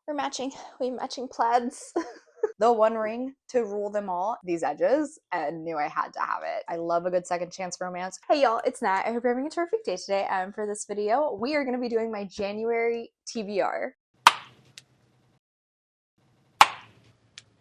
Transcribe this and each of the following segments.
We're matching. We matching plaids. The One Ring to rule them all, these edges, and knew I had to have it. I love a good second chance romance. Hey y'all, it's Nat. I hope you're having a terrific day today. And for this video, we are going to be doing my January TBR.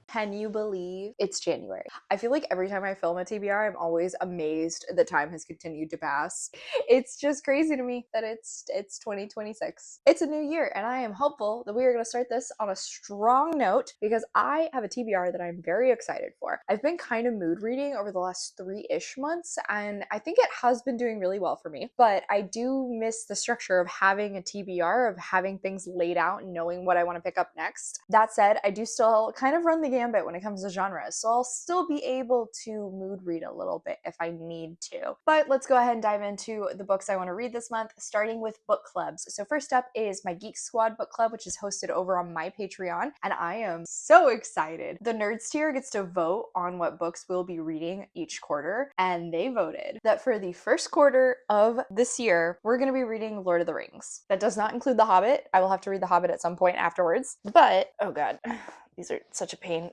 Can you believe it's January? I feel like every time I film a TBR, I'm always amazed that time has continued to pass. It's just crazy to me that it's 2026. It's a new year, and I am hopeful that we are going to start this on a strong note because I have a TBR that I'm very excited for. I've been kind of mood reading over the last 3-ish months, and I think it has been doing really well for me, but I do miss the structure of having a TBR, of having things laid out and knowing what I want to pick up next. That said, I do still kind of run the gambit when it comes to genres, so I'll still be able to mood read a little bit if I need to. But let's go ahead and dive into the books I want to read this month, starting with book clubs. So first up is my Geek Squad book club, which is hosted over on my Patreon, and I am so excited. The Nerds tier gets to vote on what books we'll be reading each quarter, and they voted that for the first quarter of this year, we're going to be reading Lord of the Rings. That does not include The Hobbit. I will have to read The Hobbit at some point afterwards, but oh god. These are such a pain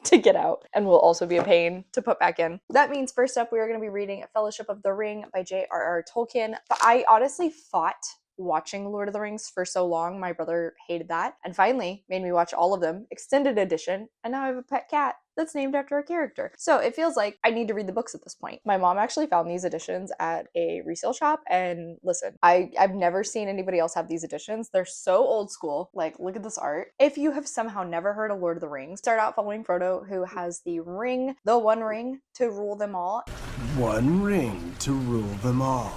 to get out and will also be a pain to put back in. That means first up, we are going to be reading Fellowship of the Ring by J.R.R. Tolkien. But I honestly fought watching Lord of the Rings for so long. My brother hated that and finally made me watch all of them, extended edition, and now I have a pet cat that's named after a character. So it feels like I need to read the books at this point. My mom actually found these editions at a resale shop, and listen, I've never seen anybody else have these editions. They're so old school. Like, look at this art. If you have somehow never heard of Lord of the Rings, start out following Frodo, who has the ring, the One Ring to rule them all. One ring to rule them all.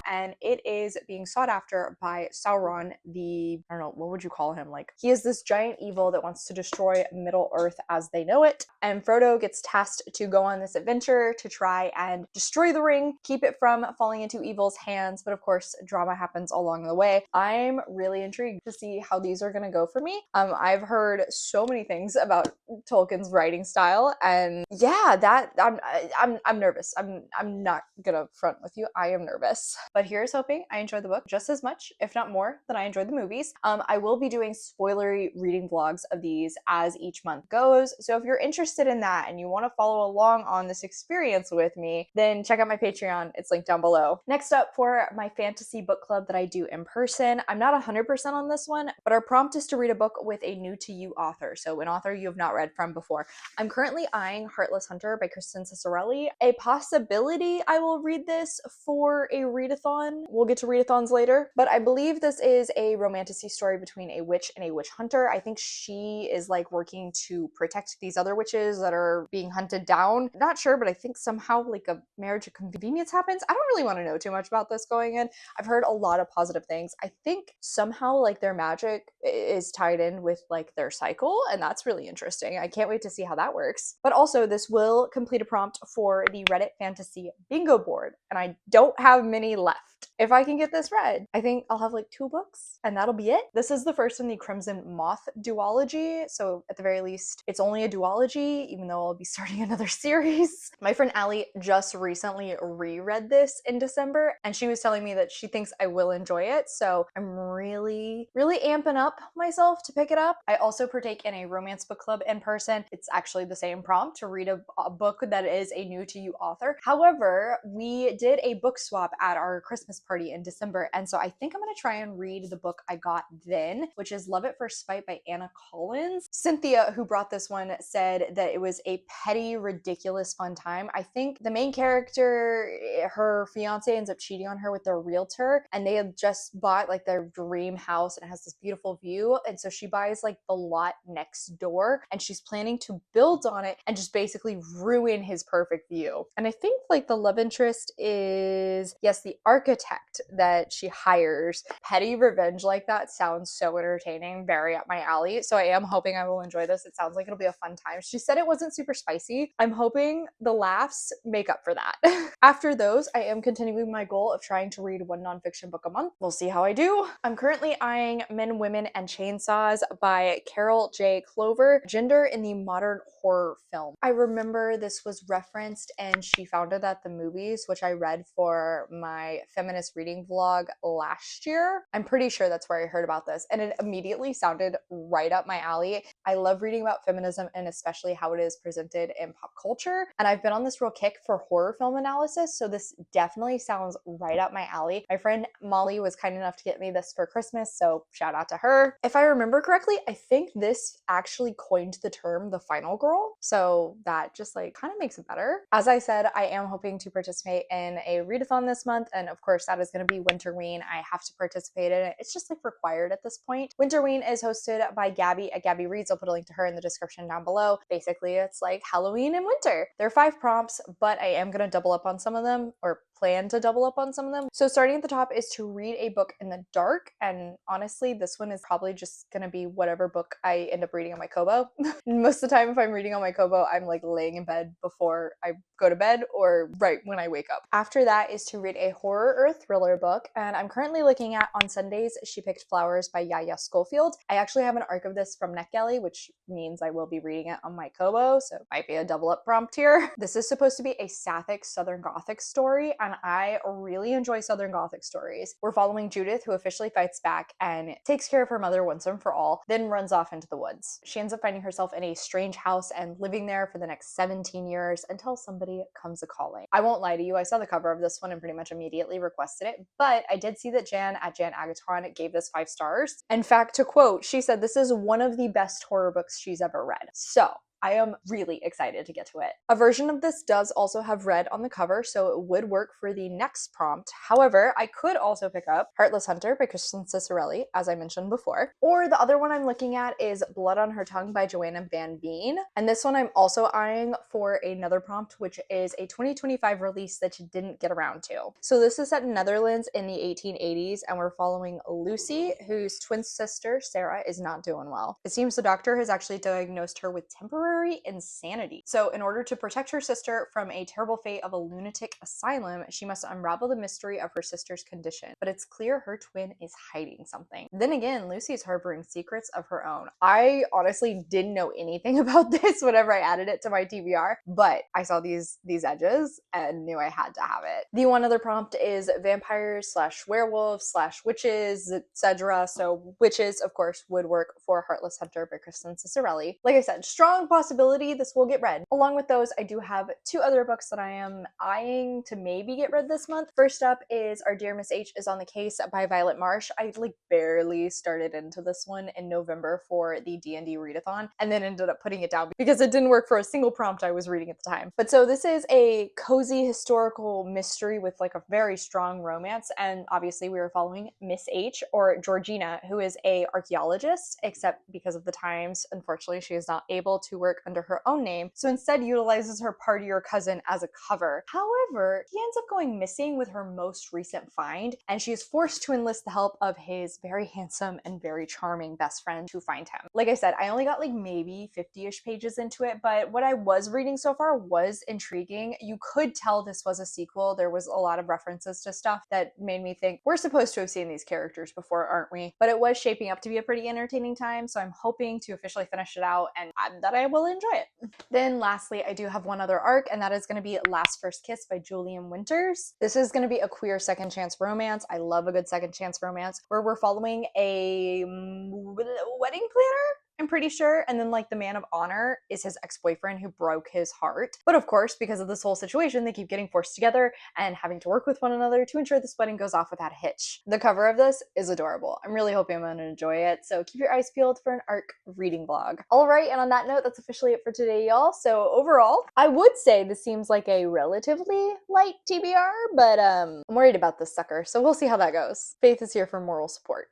And it is being sought after by Sauron, the, I don't know, what would you call him? Like, he is this giant evil that wants to destroy Middle Earth as they know it. And Frodo gets tasked to go on this adventure to try and destroy the ring, keep it from falling into evil's hands. But of course, drama happens along the way. I'm really intrigued to see how these are going to go for me. I've heard so many things about Tolkien's writing style, and yeah, that I'm nervous. I'm not gonna front with you. I am nervous. But here's hoping I enjoy the book just as much, if not more, than I enjoyed the movies. I will be doing spoilery reading vlogs of these as each month goes. So if you're interested in that and you want to follow along on this experience with me, then check out my Patreon. It's linked down below. Next up, for my fantasy book club that I do in person, I'm not 100% on this one, but our prompt is to read a book with a new to you author. So an author you have not read from before. I'm currently eyeing Heartless Hunter by Kristen Ciccarelli. A possibility I will read this for a readathon. We'll get to readathons later, but I believe this is a romantasy story between a witch and a witch hunter. I think she is like working to protect these other witches that are being hunted down. Not sure, but I think somehow like a marriage of convenience happens. I don't really want to know too much about this going in. I've heard a lot of positive things. I think somehow like their magic is tied in with like their cycle, and that's really interesting. I can't wait to see how that works. But also, this will complete a prompt for the Reddit fantasy bingo board, and I don't have many left. If I can get this read, I think I'll have like 2 books and that'll be it. This is the first in the Crimson Moth duology, so at the very least, it's only a duology, even though I'll be starting another series. My friend Allie just recently reread this in December, and she was telling me that she thinks I will enjoy it, so I'm really amping up myself to pick it up. I also partake in a romance book club in person. It's actually the same prompt to read a book that is a new to you author. However, we did a book swap at our Christmas party in December, and so I think I'm gonna try and read the book I got then, which is Love at First Spite by Anna Collins. Cynthia, who brought this one, said that it was a petty, ridiculous fun time. I think the main character, her fiance ends up cheating on her with their realtor, and they have just bought like their dream house and it has this beautiful view, and so she buys like the lot next door and she's planning to build on it and just basically ruin his perfect view. And I think like the love interest is, yes, the architect that she hires. Petty revenge like that sounds so entertaining, very up my alley, so I am hoping I will enjoy this. It sounds like it'll be a fun time. She said it wasn't super spicy. I'm hoping the laughs make up for that. After those, I am continuing my goal of trying to read 1 nonfiction book a month. We'll see how I do. I'm currently eyeing Men, Women, and Chainsaws by Carol J. Clover, Gender in the Modern Horror Film. I remember this was referenced and she found it at the movies, which I read for my feminist Feminist Reading Vlog last year. I'm pretty sure that's where I heard about this, and it immediately sounded right up my alley. I love reading about feminism and especially how it is presented in pop culture, and I've been on this real kick for horror film analysis, so this definitely sounds right up my alley. My friend Molly was kind enough to get me this for Christmas, so shout out to her. If I remember correctly, I think this actually coined the term the final girl, so that just like kind of makes it better. As I said, I am hoping to participate in a readathon this month, and of course that is going to be Winterween. I have to participate in it. It's just like required at this point. Winterween is hosted by Gabby at Gabby Reads. I'll put a link to her in the description down below. Basically, it's like Halloween and winter. There are 5 prompts, but I am going to double up on some of them, or plan to double up on some of them. So starting at the top is to read a book in the dark, and honestly this one is probably just gonna be whatever book I end up reading on my Kobo. Most of the time if I'm reading on my Kobo, I'm like laying in bed before I go to bed or right when I wake up. After that is to read a horror or thriller book, and I'm currently looking at On Sundays She Picked Flowers by 𝗖cie Schofield. I actually have an arc of this from NetGalley, which means I will be reading it on my Kobo, so it might be a double up prompt here. This is supposed to be a sapphic Southern Gothic story, and I really enjoy Southern Gothic stories. We're following Judith, who officially fights back and takes care of her mother once and for all, then runs off into the woods. She ends up finding herself in a strange house and living there for the next 17 years until somebody comes a-calling. I won't lie to you, I saw the cover of this one and pretty much immediately requested it, but I did see that Jan at Jan Agaton gave this 5 stars. In fact, to quote, she said this is one of the best horror books she's ever read. So I am really excited to get to it. A version of this does also have red on the cover, so it would work for the next prompt. However, I could also pick up Heartless Hunter by Kristen Cicerelli, as I mentioned before. Or the other one I'm looking at is Blood on Her Tongue by Joanna Van Veen. And this one I'm also eyeing for another prompt, which is a 2025 release that you didn't get around to. So this is set in Netherlands in the 1880s, and we're following Lucy, whose twin sister, Sarah, is not doing well. It seems the doctor has actually diagnosed her with temporary insanity. So in order to protect her sister from a terrible fate of a lunatic asylum, she must unravel the mystery of her sister's condition. But it's clear her twin is hiding something. Then again, Lucy's harboring secrets of her own. I honestly didn't know anything about this whenever I added it to my TBR, but I saw these edges and knew I had to have it. The one other prompt is vampires / werewolves / witches, etc. So witches, of course, would work for Heartless Hunter by Kristen Cicerelli. Like I said, strong possibility this will get read. Along with those, I do have 2 other books that I am eyeing to maybe get read this month. First up is Our Dear Miss H is on the Case by Violet Marsh. I like barely started into this one in November for the D&D readathon and then ended up putting it down because it didn't work for a single prompt I was reading at the time. But so this is a cozy historical mystery with like a very strong romance, and obviously we were following Miss H, or Georgina, who is a archaeologist, except because of the times, unfortunately, she is not able to work under her own name, so instead utilizes her partier cousin as a cover. However, he ends up going missing with her most recent find, and she is forced to enlist the help of his very handsome and very charming best friend to find him. Like I said, I only got like maybe 50-ish pages into it, but what I was reading so far was intriguing. You could tell this was a sequel. There was a lot of references to stuff that made me think, we're supposed to have seen these characters before, aren't we? But it was shaping up to be a pretty entertaining time, so I'm hoping to officially finish it out and that I will enjoy it. Then lastly, I do have one other arc, and that is going to be Last First Kiss by Julian Winters. This is going to be a queer second chance romance. I love a good second chance romance where we're following a wedding planner, I'm pretty sure, and then like the man of honor is his ex-boyfriend who broke his heart. But of course, because of this whole situation, they keep getting forced together and having to work with one another to ensure this wedding goes off without a hitch. The cover of this is adorable. I'm really hoping I'm going to enjoy it, so keep your eyes peeled for an ARC reading vlog. Alright, and on that note, that's officially it for today, y'all. So overall, I would say this seems like a relatively light TBR, but I'm worried about this sucker, so we'll see how that goes. Faith is here for moral support.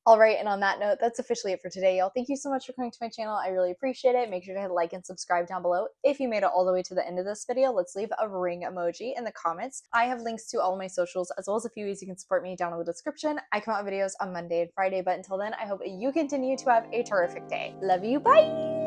Alright, and on that note, that's officially it for today, y'all. Thank you so much for coming to my channel. I really appreciate it. Make sure to hit like and subscribe down below. If you made it all the way to the end of this video, let's leave a ring emoji in the comments. I have links to all of my socials, as well as a few ways you can support me down in the description. I come out videos on Monday and Friday, but until then, I hope you continue to have a terrific day. Love you, bye!